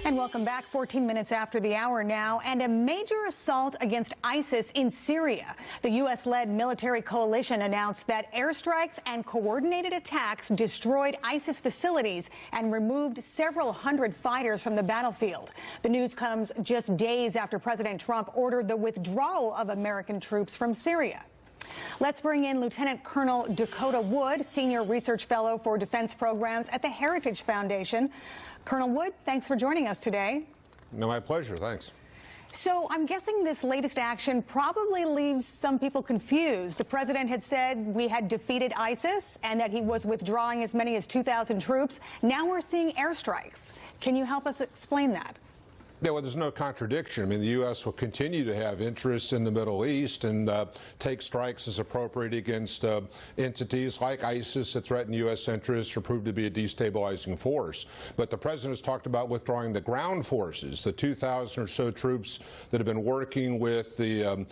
And welcome back. 14 minutes after the hour now, and a major assault against ISIS in Syria. The U.S.-led military coalition announced that airstrikes and coordinated attacks destroyed ISIS facilities and removed several hundred fighters from the battlefield. The news comes just days after President Trump ordered the withdrawal of American troops from Syria. Let's bring in Lieutenant Colonel Dakota Wood, Senior Research Fellow for Defense Programs at the Heritage Foundation. Colonel Wood, thanks for joining us today. No, my pleasure. Thanks. So I'm guessing this latest action probably leaves some people confused. The president had said we had defeated ISIS and that he was withdrawing as many as 2,000 troops. Now we're seeing airstrikes. Can you help us explain that? Yeah, well, there's no contradiction. I mean, the U.S. will continue to have interests in the Middle East and take strikes as appropriate against entities like ISIS that threaten U.S. interests or prove to be a destabilizing force. But the president has talked about withdrawing the ground forces, the 2,000 or so troops that have been working with the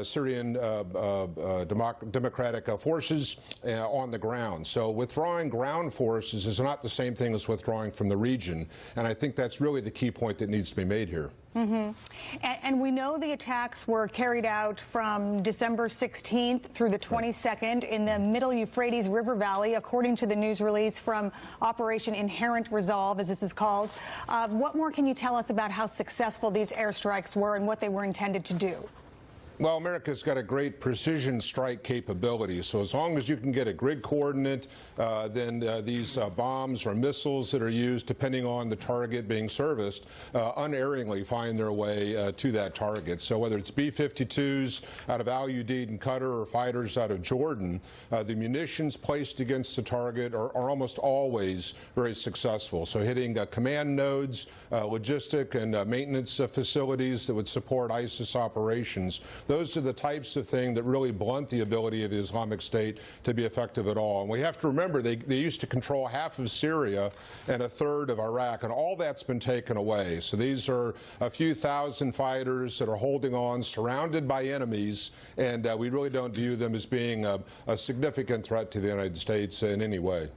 Syrian democratic forces on the ground. So withdrawing ground forces is not the same thing as withdrawing from the region. And I think that's really the key point that needs to be made here. And we know the attacks were carried out from December 16th through the 22nd in the Middle Euphrates River Valley, according to the news release from Operation Inherent Resolve, as this is called. What more can you tell us about how successful these airstrikes were and what they were intended to do? Well, America's got a great precision strike capability. So as long as you can get a grid coordinate, then these bombs or missiles that are used, depending on the target being serviced, unerringly find their way to that target. So whether it's B-52s out of Al Udeid and Qatar or fighters out of Jordan, the munitions placed against the target are almost always very successful. So hitting command nodes, logistic and maintenance facilities that would support ISIS operations. Those are the types of things that really blunt the ability of the Islamic State to be effective at all. And we have to remember they used to control half of Syria and a third of Iraq, and all that's been taken away. So these are a few thousand fighters that are holding on, surrounded by enemies, and we really don't view them as being a significant threat to the United States in any way.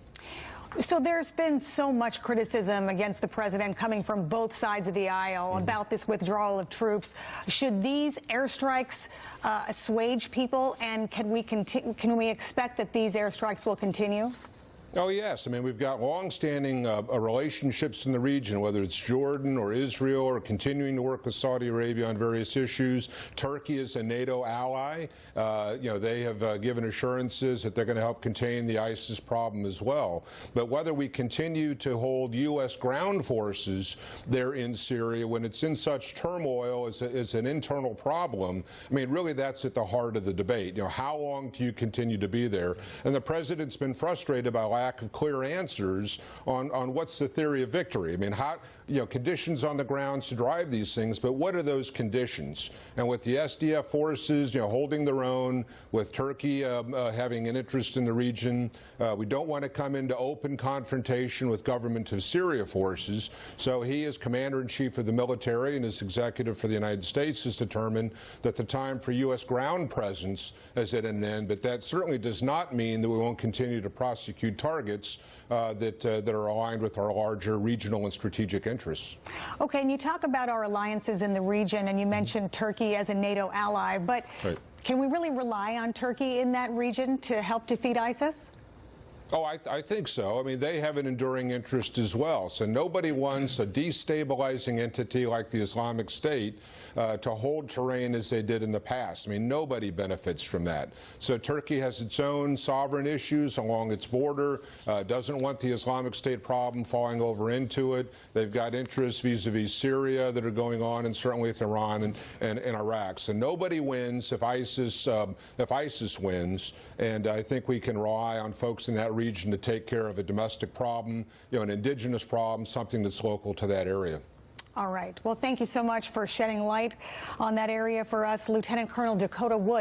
So there's been so much criticism against the president coming from both sides of the aisle about this withdrawal of troops. Should these airstrikes assuage people, and can we expect that these airstrikes will continue? Oh, yes. I mean, we've got longstanding relationships in the region, whether it's Jordan or Israel or continuing to work with Saudi Arabia on various issues. Turkey is a NATO ally. They have given assurances that they're going to help contain the ISIS problem as well. But whether we continue to hold U.S. ground forces there in Syria when it's in such turmoil as an internal problem, I mean, really that's at the heart of the debate. You know, how long do you continue to be there? And the president's been frustrated by lack of clear answers on what's the theory of victory. I mean, how, conditions on the ground to drive these things, but what are those conditions? And with the SDF forces, holding their own, with Turkey having an interest in the region, we don't want to come into open confrontation with government of Syria forces. So he, as commander-in-chief of the military and as executive for the United States, has determined that the time for U.S. ground presence is at an end. But that certainly does not mean that we won't continue to prosecute targets that are aligned with our larger regional and strategic interests. Okay, and you talk about our alliances in the region, and you mentioned Turkey as a NATO ally, but can we really rely on Turkey in that region to help defeat ISIS? Oh, I think so. I mean, they have an enduring interest as well. So nobody wants a destabilizing entity like the Islamic State to hold terrain as they did in the past. I mean, nobody benefits from that. So Turkey has its own sovereign issues along its border, doesn't want the Islamic State problem falling over into it. They've got interests vis-a-vis Syria that are going on, and certainly with Iran and Iraq. So nobody wins if ISIS wins, and I think we can rely on folks in that region to take care of a domestic problem, an indigenous problem, something that's local to that area. All right. Well, thank you so much for shedding light on that area for us, Lieutenant Colonel Dakota Wood.